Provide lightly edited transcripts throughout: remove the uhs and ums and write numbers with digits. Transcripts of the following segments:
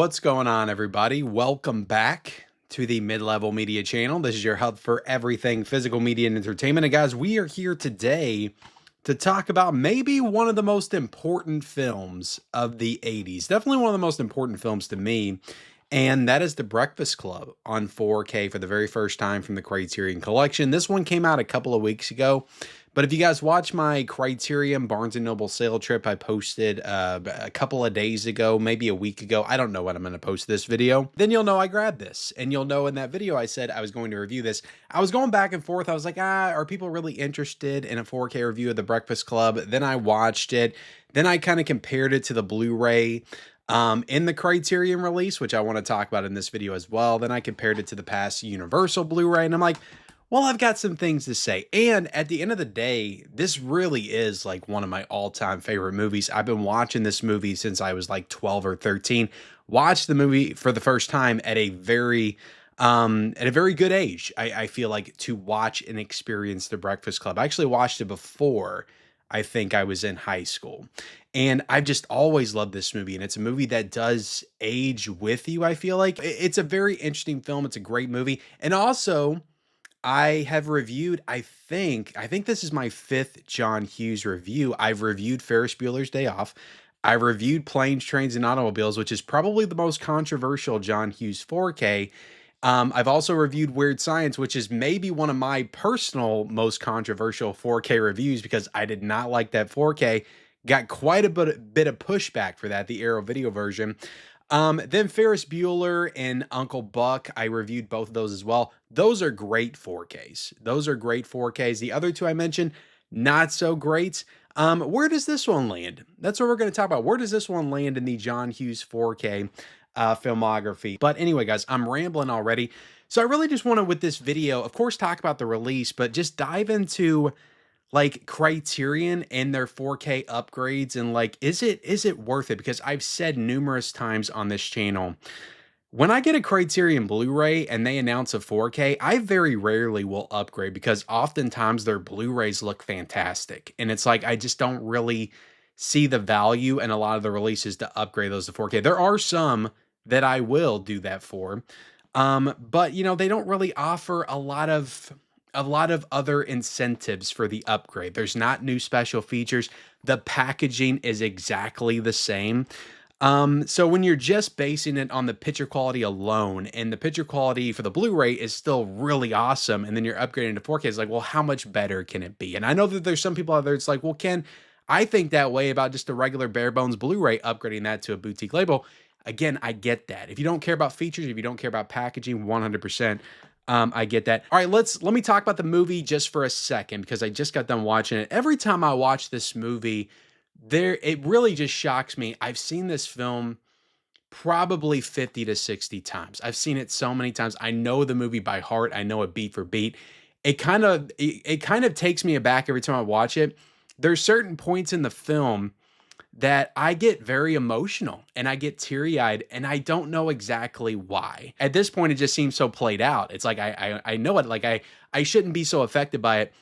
What's going on, everybody? Welcome back to the Mid-Level Media channel. This is your hub for everything physical media and entertainment. And guys, we are here today to talk about maybe one of the most important films of the 80s. Definitely one of the most important films to me. And that is The Breakfast Club on 4K for the very first time from the Criterion Collection. This one came out a couple of weeks ago. But if you guys watch my Criterion Barnes & Noble sale trip I posted a couple of days ago, maybe a week ago, I don't know when I'm going to post this video, then you'll know I grabbed this. And you'll know in that video I said I was going to review this. I was going back and forth. I was like, are people really interested in a 4K review of The Breakfast Club? Then I watched it. Then I kind of compared it to the Blu-ray in the Criterion release, which I want to talk about in this video as well. Then I compared it to the past Universal Blu-ray, and I'm like, well, I've got some things to say. And at the end of the day, this really is like one of my all-time favorite movies. I've been watching this movie since I was like 12 or 13. Watched the movie for the first time at a very good age, I feel like, to watch and experience The Breakfast Club. I actually watched it before I think I was in high school. And I've just always loved this movie. And it's a movie that does age with you, I feel like. It's a very interesting film. It's a great movie. And also, I have reviewed, I think this is my 5th John Hughes review. I've reviewed Ferris Bueller's Day Off. I reviewed Planes, Trains, and Automobiles, which is probably the most controversial John Hughes 4K. I've also reviewed Weird Science, which is maybe one of my personal most controversial 4K reviews because I did not like that 4K. Got quite a bit of pushback for that, the Arrow Video version. Then Ferris Bueller and Uncle Buck, I reviewed both of those as well. Those are great 4Ks. Those are great 4Ks. The other two I mentioned, not so great. Where does this one land? That's what we're going to talk about. Where does this one land in the John Hughes 4K filmography? But anyway, guys, I'm rambling already. So I really just want to, with this video, of course, talk about the release, but just dive into like Criterion and their 4K upgrades and like, is it worth it? Because I've said numerous times on this channel, when I get a Criterion Blu-ray and they announce a 4K, I very rarely will upgrade because oftentimes their Blu-rays look fantastic. And it's like, I just don't really see the value in a lot of the releases to upgrade those to 4K. There are some that I will do that for. But you know, they don't really offer a lot of other incentives for the upgrade. There's not new special features. The packaging is exactly the same. So when you're just basing it on the picture quality alone, and the picture quality for the Blu-ray is still really awesome, and then you're upgrading to 4K, it's like, well, how much better can it be? And I know that there's some people out there, it's like, well, Ken, I think that way about just a regular bare bones Blu-ray, upgrading that to a boutique label. Again, I get that. If you don't care about features, if you don't care about packaging, 100%. I get that. All right, let me talk about the movie just for a second because I just got done watching it. Every time I watch this movie, it really just shocks me. I've seen this film probably 50 to 60 times. I've seen it so many times. I know the movie by heart. I know it beat for beat. It kind of takes me aback every time I watch it. There's certain points in the film that I get very emotional and I get teary-eyed and I don't know exactly why. At this point, it just seems so played out. It's like, I know it, like I shouldn't be so affected by it.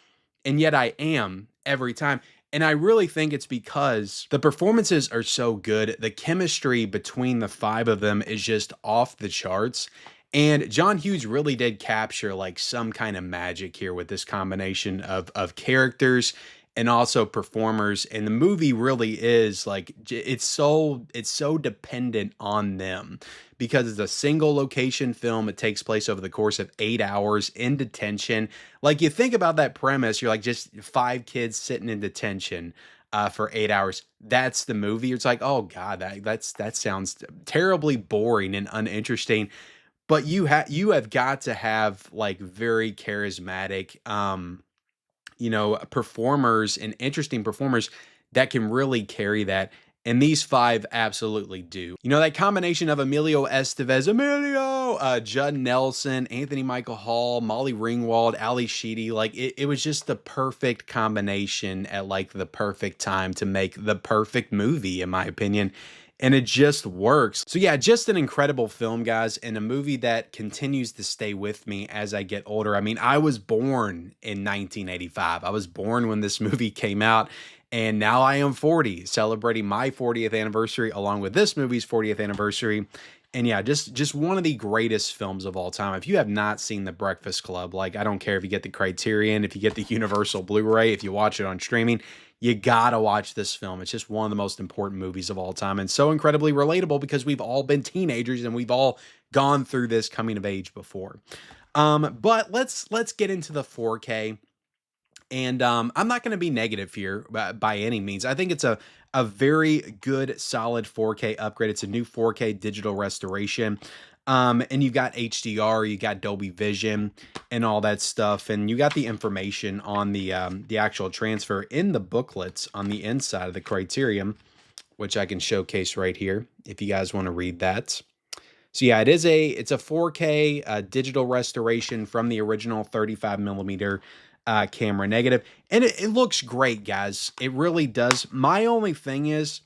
And yet I am every time. And I really think it's because the performances are so good. The chemistry between the 5 of them is just off the charts. And John Hughes really did capture like some kind of magic here with this combination of characters and also performers. And the movie really is like, it's so dependent on them because it's a single location film. It takes place over the course of 8 hours in detention. Like, you think about that premise, you're like, just 5 kids sitting in detention for 8 hours. That's the movie. It's like, oh God, that sounds terribly boring and uninteresting. But you have got to have like very charismatic, performers and interesting performers that can really carry that. And these 5 absolutely do. You know, that combination of Emilio Estevez, Judd Nelson, Anthony Michael Hall, Molly Ringwald, Ali Sheedy, like it was just the perfect combination at like the perfect time to make the perfect movie, in my opinion. And it just works. So yeah, just an incredible film, guys, and a movie that continues to stay with me as I get older. I mean, I was born in 1985. I was born when this movie came out, and now I am 40, celebrating my 40th anniversary along with this movie's 40th anniversary. And yeah, just one of the greatest films of all time. If you have not seen The Breakfast Club, like I don't care if you get the Criterion, if you get the Universal Blu-ray, if you watch it on streaming, you gotta watch this film. It's just one of the most important movies of all time and so incredibly relatable because we've all been teenagers and we've all gone through this coming of age before. But let's get into the 4K. And I'm not going to be negative here by any means. I think it's a very good, solid 4K upgrade. It's a new 4K digital restoration. And you got HDR, you got Dolby Vision, and all that stuff. And you got the information on the actual transfer in the booklets on the inside of the Criterion, which I can showcase right here if you guys want to read that. So yeah, it's a 4K digital restoration from the original 35 millimeter camera negative, and it looks great, guys. It really does. My only thing is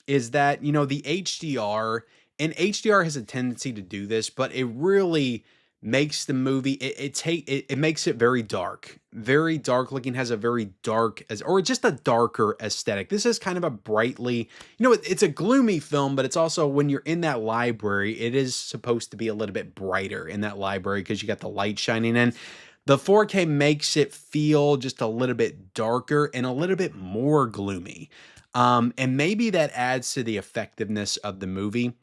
that, you know, the HDR, and HDR has a tendency to do this, but it really makes the movie, it makes it very dark looking, has a very dark or just a darker aesthetic. This is kind of a brightly, you know, it's a gloomy film, but it's also, when you're in that library, it is supposed to be a little bit brighter in that library because you got the light shining in. The 4K makes it feel just a little bit darker and a little bit more gloomy. And maybe that adds to the effectiveness of the movie.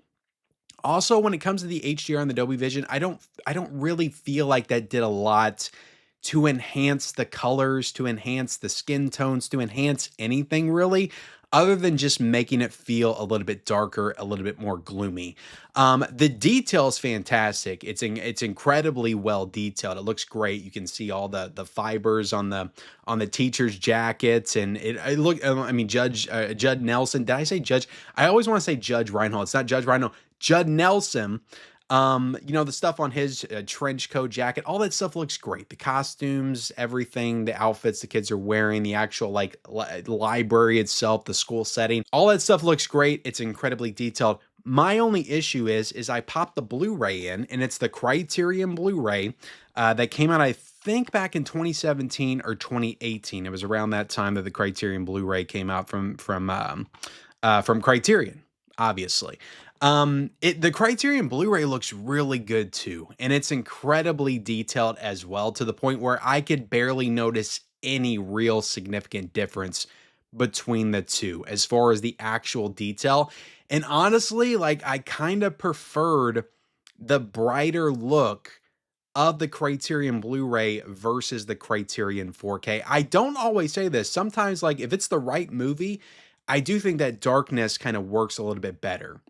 Also, when it comes to the HDR and the Dolby Vision, I don't really feel like that did a lot to enhance the colors, to enhance the skin tones, to enhance anything really, other than just making it feel a little bit darker, a little bit more gloomy. The detail is fantastic. It's incredibly well detailed. It looks great. You can see all the fibers on the teachers' jackets, and it look. I mean, Judd Nelson. Did I say Judge? I always want to say Judge Reinhold. It's not Judge Reinhold. Judd Nelson. You know, the stuff on his trench coat jacket, all that stuff looks great. The costumes, everything, the outfits the kids are wearing, the actual like library itself, the school setting, all that stuff looks great. It's incredibly detailed. My only issue is I popped the Blu-ray in, and it's the Criterion Blu-ray that came out, I think, back in 2017 or 2018. It was around that time that the Criterion Blu-ray came out from Criterion, obviously. The Criterion Blu-ray looks really good too, and it's incredibly detailed as well, to the point where I could barely notice any real significant difference between the two as far as the actual detail. And honestly, like, I kind of preferred the brighter look of the Criterion Blu-ray versus the Criterion 4K. I don't always say this. Sometimes, like, if it's the right movie, I do think that darkness kind of works a little bit better.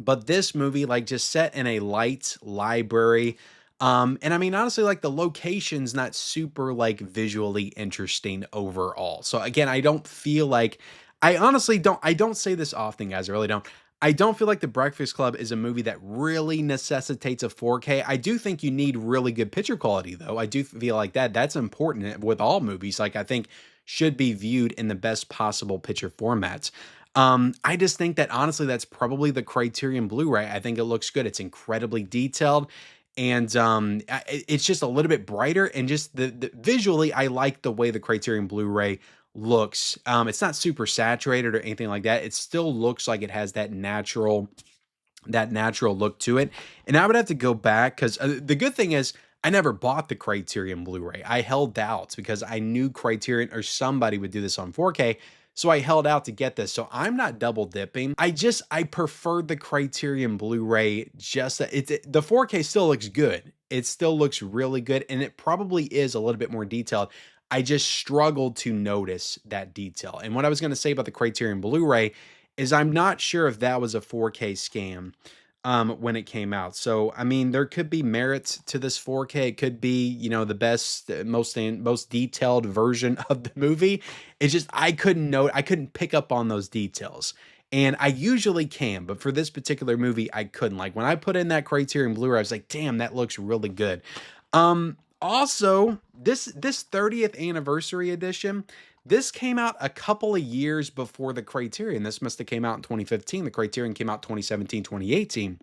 But this movie, like, just set in a light library. And I mean, honestly, like, the location's not super, like, visually interesting overall. So again, I don't feel like, I honestly don't say this often, guys. I really don't. I don't feel like The Breakfast Club is a movie that really necessitates a 4K. I do think you need really good picture quality, though. I do feel like that's important with all movies. Like, I think should be viewed in the best possible picture formats. I just think that, honestly, that's probably the Criterion Blu-ray. I think it looks good. It's incredibly detailed, and it's just a little bit brighter, and just the visually, I like the way the Criterion Blu-ray looks. It's not super saturated or anything like that. It still looks like it has that natural look to it. And I would have to go back, because the good thing is, I never bought the Criterion Blu-ray. I held out because I knew Criterion or somebody would do this on 4K. So I held out to get this. So I'm not double dipping. I preferred the Criterion Blu-ray. Just the 4K still looks good. It still looks really good, and it probably is a little bit more detailed. I just struggled to notice that detail. And what I was going to say about the Criterion Blu-ray is, I'm not sure if that was a 4K scan when it came out. So, I mean, there could be merit to this 4K. It could be, you know, the best, most detailed version of the movie. It's just, I couldn't pick up on those details. And I usually can, but for this particular movie, I couldn't. Like, when I put in that Criterion Blu-ray, I was like, damn, that looks really good. Also, this 30th anniversary edition, this came out a couple of years before the Criterion. This must have came out in 2015. The Criterion came out 2017, 2018.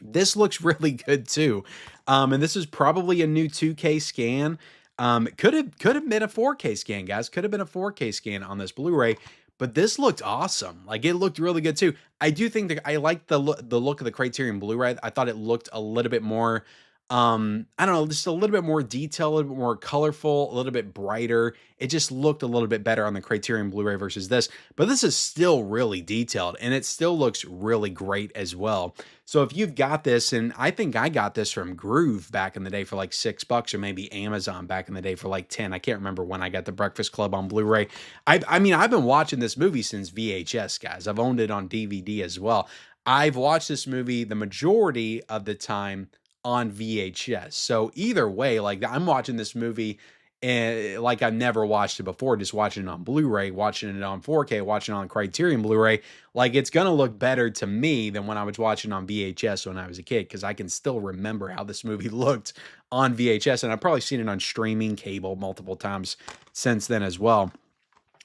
This looks really good too. And this is probably a new 2K scan. It could have been a 4K scan, guys. Could have been a 4K scan on this Blu-ray. but this looked awesome. Like, it looked really good too. I do think that I like the look of the Criterion Blu-ray. I thought it looked a little bit more, I don't know, just a little bit more detailed, a little bit more colorful, a little bit brighter. It just looked a little bit better on the Criterion Blu-ray versus this, but this is still really detailed and it still looks really great as well. So if you've got this, and I think I got this from Groove back in the day for like $6, or maybe Amazon back in the day for like 10. I can't remember when I got The Breakfast Club on Blu-ray. I mean, I've been watching this movie since VHS, guys. I've owned it on DVD as well. I've watched this movie the majority of the time on VHS. So either way, like, I'm watching this movie and like I've never watched it before, just watching it on Blu-ray, watching it on 4K, watching it on Criterion Blu-ray. Like, it's gonna look better to me than when I was watching on VHS when I was a kid, because I can still remember how this movie looked on VHS, and I've probably seen it on streaming cable multiple times since then as well.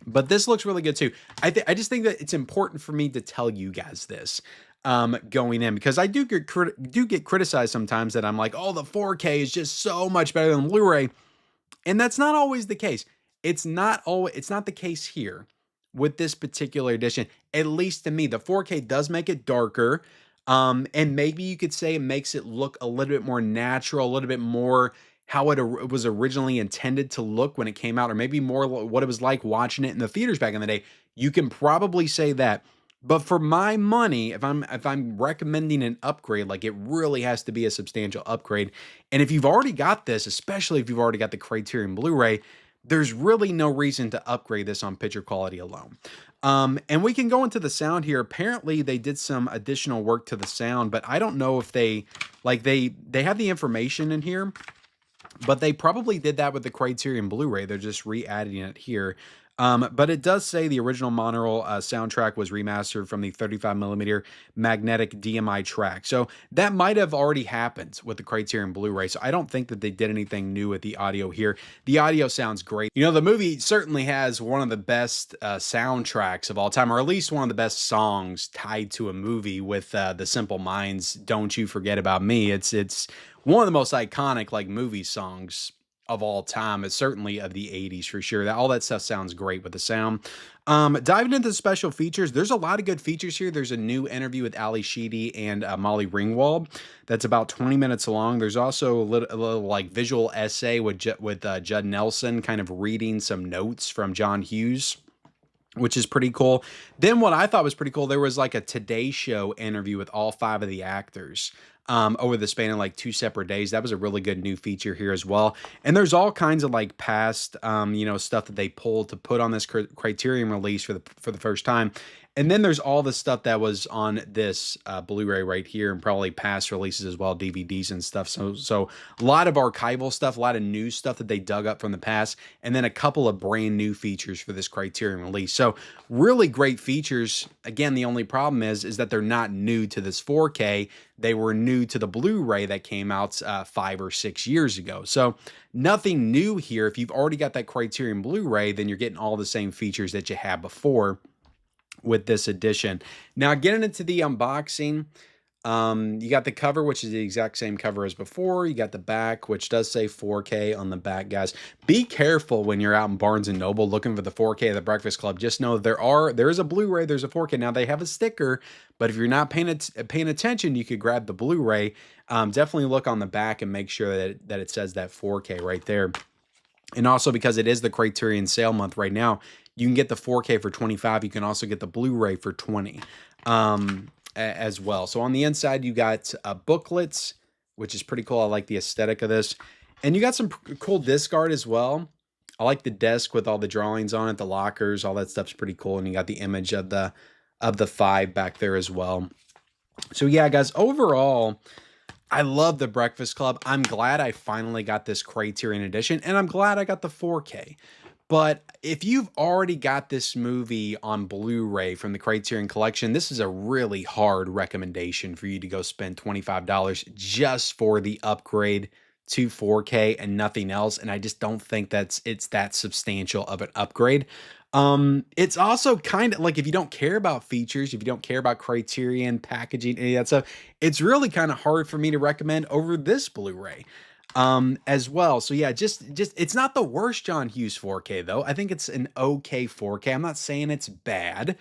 But this looks really good too. I just think that it's important for me to tell you guys this going in, because I do get criticized sometimes that I'm like, oh, the 4K is just so much better than Blu-ray, and that's not always the case. It's not the case here with this particular edition. At least to me, the 4K does make it darker, and maybe you could say it makes it look a little bit more natural, a little bit more how it was originally intended to look when it came out, or maybe more what it was like watching it in the theaters back in the day. You can probably say that. But for my money, if I'm recommending an upgrade, like, it really has to be a substantial upgrade. And if you've already got this, especially if you've already got the Criterion Blu-ray, there's really no reason to upgrade this on picture quality alone. And we can go into the sound here. Apparently they did some additional work to the sound, but I don't know if they have the information in here, but they probably did that with the Criterion Blu-ray. They're just re-adding it here. But it does say the original monaural soundtrack was remastered from the 35mm magnetic DMI track. So that might have already happened with the Criterion Blu-ray. So I don't think that they did anything new with the audio here. The audio sounds great. You know, the movie certainly has one of the best soundtracks of all time, or at least one of the best songs tied to a movie with the Simple Minds' Don't You Forget About Me. It's one of the most iconic, like, movie songs of all time. It's certainly of the 80s for sure. All that stuff sounds great with the sound. Diving into the special features, there's a lot of good features here. There's a new interview with Ali Sheedy and Molly Ringwald that's about 20 minutes long. There's also a little like visual essay with Judd Nelson, kind of reading some notes from John Hughes, which is pretty cool. Then what I thought was pretty cool, there was like a Today Show interview with all 5 of the actors over the span of like 2 separate days. That was a really good new feature here as well. And there's all kinds of like past, stuff that they pulled to put on this Criterion release for the first time. And then there's all the stuff that was on this Blu-ray right here, and probably past releases as well, DVDs and stuff. So a lot of archival stuff, a lot of new stuff that they dug up from the past, and then a couple of brand new features for this Criterion release. So really great features. Again, the only problem is that they're not new to this 4K. They were new to the Blu-ray that came out 5 or 6 years ago. So nothing new here. If you've already got that Criterion Blu-ray, then you're getting all the same features that you had before with this edition. Now, getting into the unboxing, you got the cover, which is the exact same cover as before. You got the back, which does say 4K on the back, guys. Be careful when you're out in Barnes & Noble looking for the 4K of The Breakfast Club. Just know there is a Blu-ray, there's a 4K. Now, they have a sticker, but if you're not paying attention, you could grab the Blu-ray. Definitely look on the back and make sure that it says that 4K right there. And also, because it is the Criterion sale month right now, you can get the 4K for $25. You can also get the Blu-ray for $20 as well. So on the inside, you got booklets, which is pretty cool. I like the aesthetic of this. And you got some cool disc art as well. I like the desk with all the drawings on it, the lockers, all that stuff's pretty cool. And you got the image of the 5 back there as well. So yeah, guys, overall, I love The Breakfast Club. I'm glad I finally got this Criterion edition, and I'm glad I got the 4K. But if you've already got this movie on Blu-ray from the Criterion Collection, this is a really hard recommendation for you to go spend $25 just for the upgrade to 4K and nothing else. And I just don't think it's that substantial of an upgrade. It's also kind of like, if you don't care about features, if you don't care about Criterion packaging, any of that stuff, it's really kind of hard for me to recommend over this Blu-ray. as well. So yeah, just it's not the worst John Hughes 4K though. I think it's an okay 4K. I'm not saying it's bad.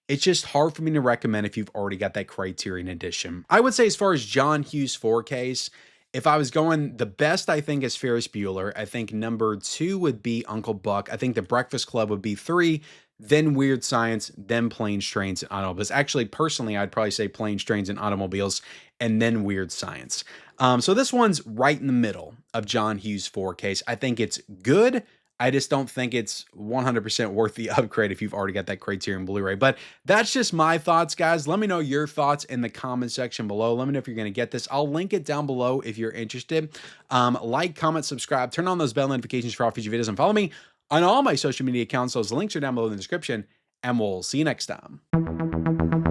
It's just hard for me to recommend if you've already got that Criterion edition. I would say as far as John Hughes 4Ks, if I was going, the best I think is Ferris Bueller. I think number 2 would be Uncle Buck. I think The Breakfast Club would be 3, then Weird Science, then Planes, Trains, and Automobiles. Actually, personally, I'd probably say Planes, Trains, and Automobiles, and then Weird Science. So this one's right in the middle of John Hughes 4Ks. I think it's good. I just don't think it's 100% worth the upgrade if you've already got that Criterion Blu-ray. But that's just my thoughts, guys. Let me know your thoughts in the comment section below. Let me know if you're going to get this. I'll link it down below if you're interested. Like, comment, subscribe, turn on those bell notifications for all future videos, and follow me on all my social media accounts. Those links are down below in the description, and we'll see you next time.